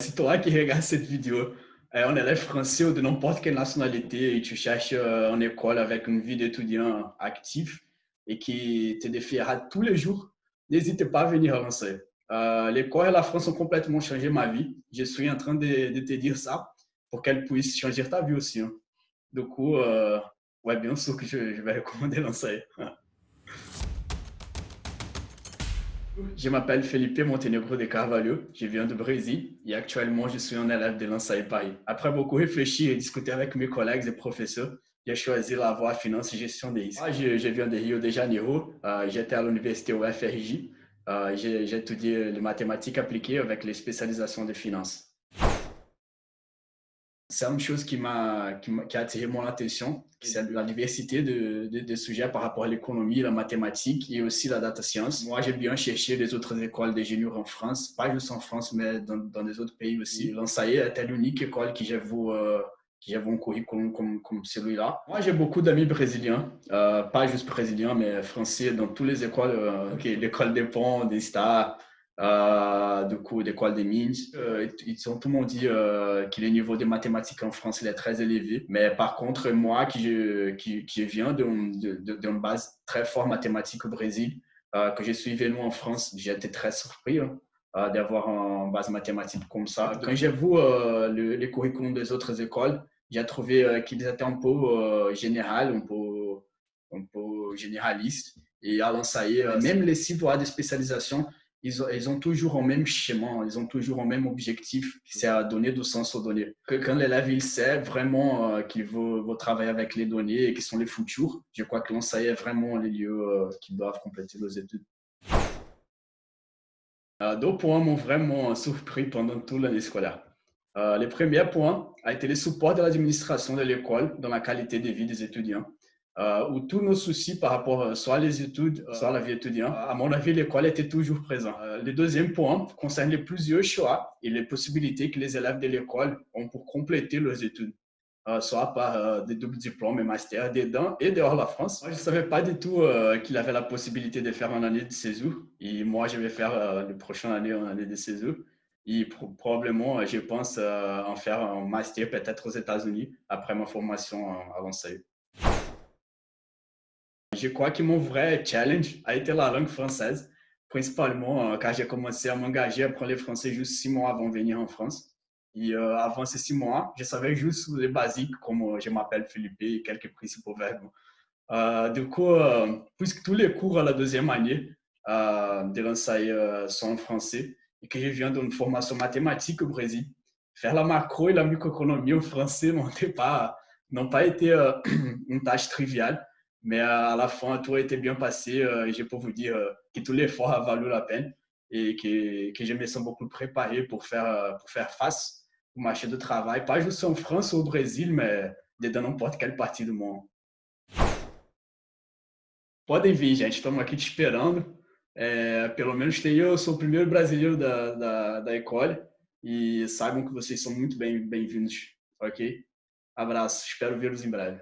Si toi qui regardes cette vidéo, un élève français ou de n'importe quelle nationalité et tu cherches une école avec une vie d'étudiant actif et qui te défiera tous les jours, n'hésite pas à venir à Marseille. L'école et la France ont complètement changé ma vie. Je suis en train de te dire ça pour qu'elle puisse changer ta vie aussi, hein. Du coup, ouais, bien sûr que je vais recommander Marseille. Je m'appelle Felipe Montenegro de Carvalho, je viens du Brésil et actuellement je suis un élève de l'ENSAE Paris. Après beaucoup réfléchir et discuter avec mes collègues et professeurs, j'ai choisi la voie finance et gestion des risques. Moi, je viens de Rio de Janeiro, j'étais à l'université UFRJ, j'ai étudié les mathématiques appliquées avec les spécialisations de finance. C'est une chose qui a attiré mon attention, c'est la diversité de sujets par rapport à l'économie, la mathématique et aussi la data science. Moi, j'ai bien cherché les autres écoles d'ingénieurs en France, pas juste en France, mais dans les autres pays aussi. L'ENSAE était l'unique école qui j'avais un curriculum comme celui-là. Moi, j'ai beaucoup d'amis brésiliens, pas juste brésiliens, mais français dans toutes les écoles, l'école des ponts, des stars, du coup, d'école des mines. Ils ont tout le monde dit que le niveau de mathématiques en France il est très élevé. Mais par contre, moi qui viens d'une base très forte mathématique au Brésil, que je suis venu en France, j'ai été très surpris d'avoir une base mathématique comme ça. Quand j'ai vu les curriculums des autres écoles, j'ai trouvé qu'ils étaient un peu général, un peu généralistes. Et à l'ensaïe, même les sites de spécialisation, ils ont toujours un même schéma, ils ont toujours un même objectif, c'est à donner du sens aux données. Quand l'élève il sait vraiment qu'il veut travailler avec les données et qui sont les futurs, je crois que l'ensaïe est vraiment les lieux qui doivent compléter nos études. Deux points m'ont vraiment surpris pendant toute l'année scolaire. Le premier point a été le support de l'administration de l'école dans la qualité de vie des étudiants, où tous nos soucis par rapport soit à les études, soit à la vie étudiante, à mon avis, l'école était toujours présente. Le deuxième point concerne les plusieurs choix et les possibilités que les élèves de l'école ont pour compléter leurs études. Soit par des doubles diplômes et masters dedans et dehors de la France. Moi, je ne savais pas du tout qu'il avait la possibilité de faire une année de césure. Et moi, je vais faire la prochaine année une année de césure. Et probablement, je pense en faire un master peut-être aux États-Unis après ma formation avancée. Je crois que mon vrai challenge a été la langue française, principalement quand j'ai commencé à m'engager à apprendre le français juste 6 mois avant de venir en France. Et avant ces 6 mois, je savais juste les basiques, comme je m'appelle Philippe et quelques principaux verbes. Du coup, puisque tous les cours à la deuxième année de l'enseignement sont en français et que je viens d'une formation mathématique au Brésil, faire la macro et la microéconomie en français n'ont pas été une tâche triviale, mais à la fin, tout a été bien passé et je peux vous dire que tout l'effort a valu la peine et que je me sens beaucoup préparé pour faire face au marché du travail, pas juste en France ou au Brésil, mais dans n'importe quelle partie du monde. Podem vir, gente. Estamos aqui te esperando. Pelo menos tem eu sou o primeiro brasileiro da Ecole e saibam que vocês são muito bem-vindos, ok? Abraço, espero vê-los em breve.